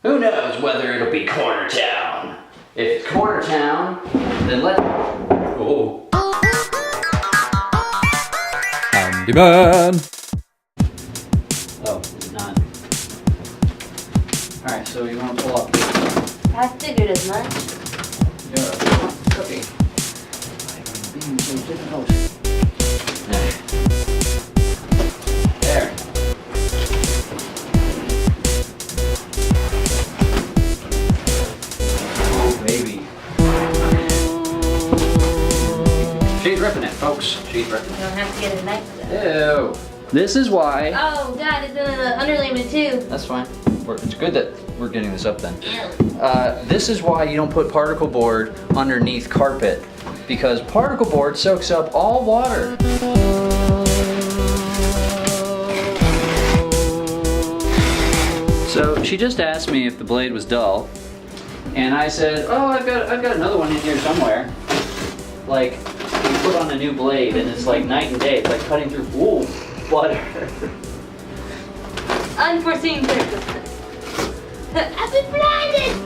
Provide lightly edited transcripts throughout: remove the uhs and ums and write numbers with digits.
Who knows whether it'll be Corner Town? If it's Corner Town, then let... Oh. Handyman! Oh, it's not. Alright, so you want to pull up? I figured as much. You're cooking. Being so difficult. There. Oh, baby. She's ripping it, folks. She's ripping You it. don't have to get a knife for that. Ew. This is why. Oh God, it's in the underlayment too. That's fine. It's good that we're getting this up then. Ew. This is why you don't put particle board underneath carpet, because particle board soaks up all water. So she just asked me if the blade was dull, and I said, "Oh, I've got another one in here somewhere." Like, you put on a new blade, and it's like night and day. It's like cutting through butter. Unforeseen circumstances. I've been blinded!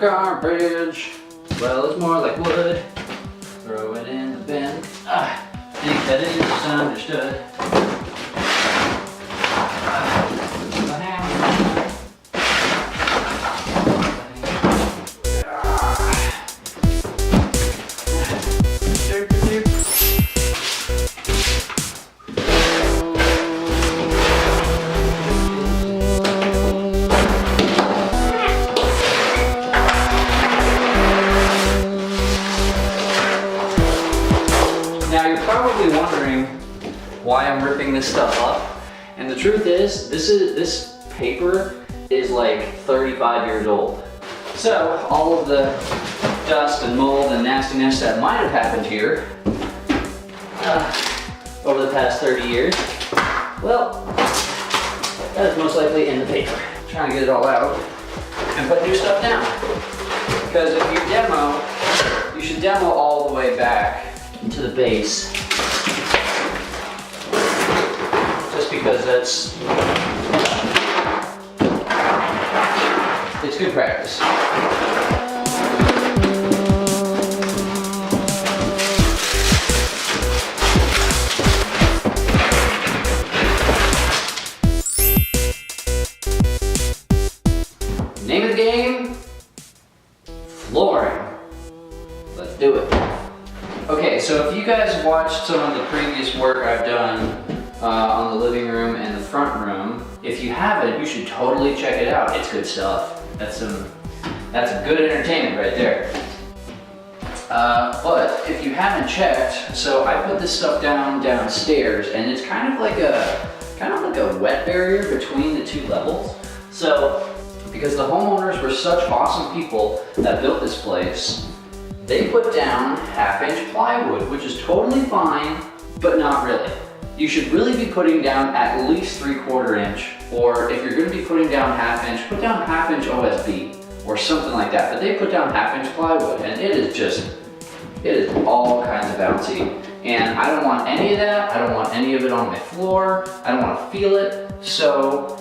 Garbage. Well, it's more like wood. Throw it in the bin. Think that is misunderstood. Now you're probably wondering why I'm ripping this stuff up, and the truth is, this paper is like 35 years old. So all of the dust and mold and nastiness that might have happened here over the past 30 years, well, that is most likely in the paper. I'm trying to get it all out and put new stuff down, because if you demo, you should demo all the way back to the base, just because it's good practice. Name of the game? Flooring. Let's do it. Okay, so if you guys watched some of the previous work I've done on the living room and the front room, if you haven't, you should totally check it out. It's good stuff. That's good entertainment right there. But if you haven't checked, so I put this stuff downstairs, and it's kind of like a wet barrier between the two levels. So because the homeowners were such awesome people that built this place, they put down 1/2-inch plywood, which is totally fine, but not really. You should really be putting down at least 3/4 inch, or if you're gonna be putting down 1/2 inch, put down 1/2 inch OSB or something like that. But they put down 1/2 inch plywood, and it is all kinds of bouncy. And I don't want any of that. I don't want any of it on my floor. I don't want to feel it. So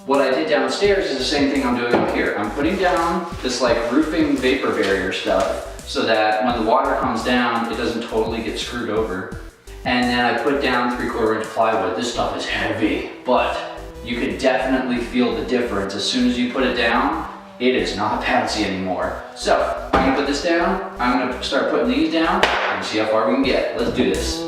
what I did downstairs is the same thing I'm doing up here. I'm putting down this like roofing vapor barrier stuff so that when the water comes down, it doesn't totally get screwed over. And then I put down 3/4 inch plywood. This stuff is heavy, but you can definitely feel the difference. As soon as you put it down, it is not bouncy anymore. So I'm gonna put this down. I'm gonna start putting these down and see how far we can get. Let's do this.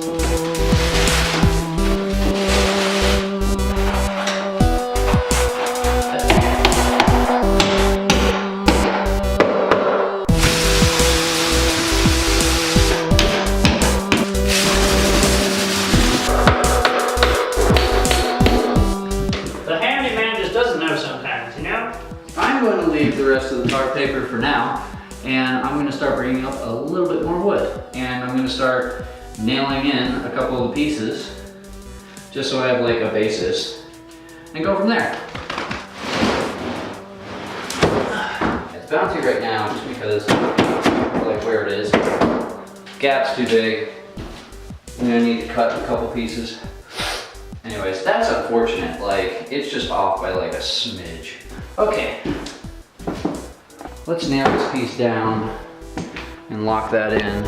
I'm going to leave the rest of the tar paper for now, and I'm going to start bringing up a little bit more wood, and I'm going to start nailing in a couple of the pieces just so I have like a basis and go from there. It's bouncy right now just because of like where it is. Gap's too big. I'm going to need to cut a couple pieces. Anyways, that's unfortunate. Like, it's just off by like a smidge. Okay, let's nail this piece down and lock that in.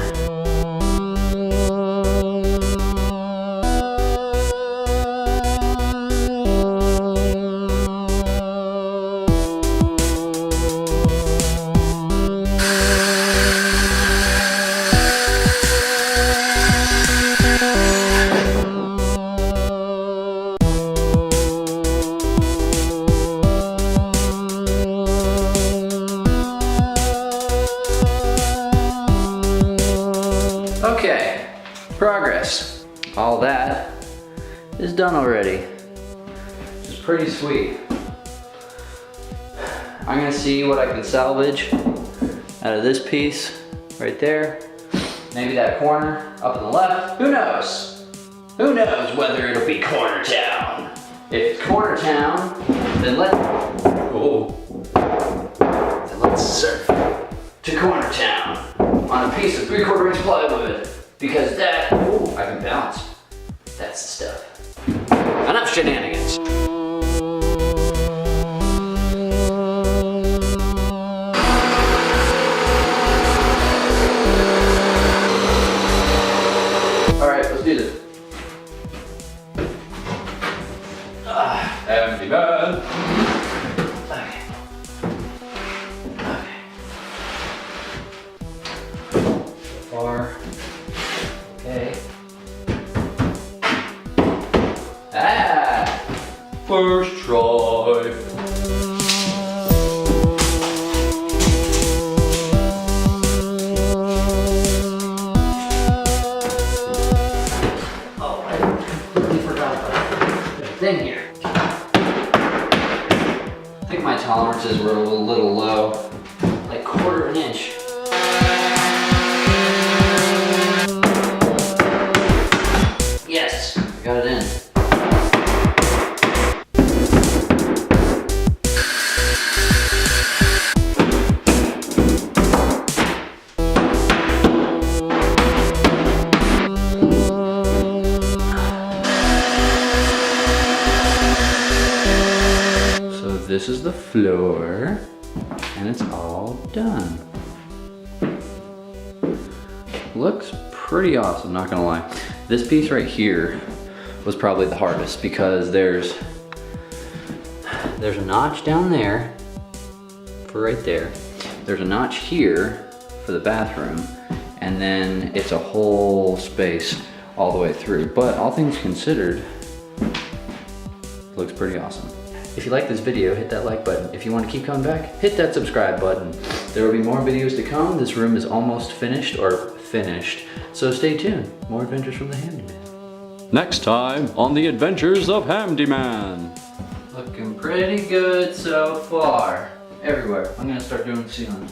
Okay, progress. All that is done already, which is pretty sweet. I'm gonna see what I can salvage out of this piece right there. Maybe that corner up in the left. Who knows? Who knows whether it'll be Corner Town? If it's Corner Town, then let's surf to Corner Town on a piece of 3/4 inch plywood, because that, I can bounce. That's the stuff. Enough shenanigans. All right, let's do this. Empty bed. Okay. First try. Oh, I completely forgot about the thing here. I think my tolerances were a little low, like 1/4 inch. Yes, I got it in. So this is the floor, and it's all done. Looks pretty awesome, not gonna lie. This piece right here was probably the hardest because there's a notch down there for right there. There's a notch here for the bathroom, and then it's a whole space all the way through. But all things considered, looks pretty awesome. If you like this video, hit that like button. If you want to keep coming back, hit that subscribe button. There will be more videos to come. This room is almost finished, so stay tuned. More adventures from the Handyman. Next time on the Adventures of Handyman. Looking pretty good so far. Everywhere. I'm gonna start doing the ceiling.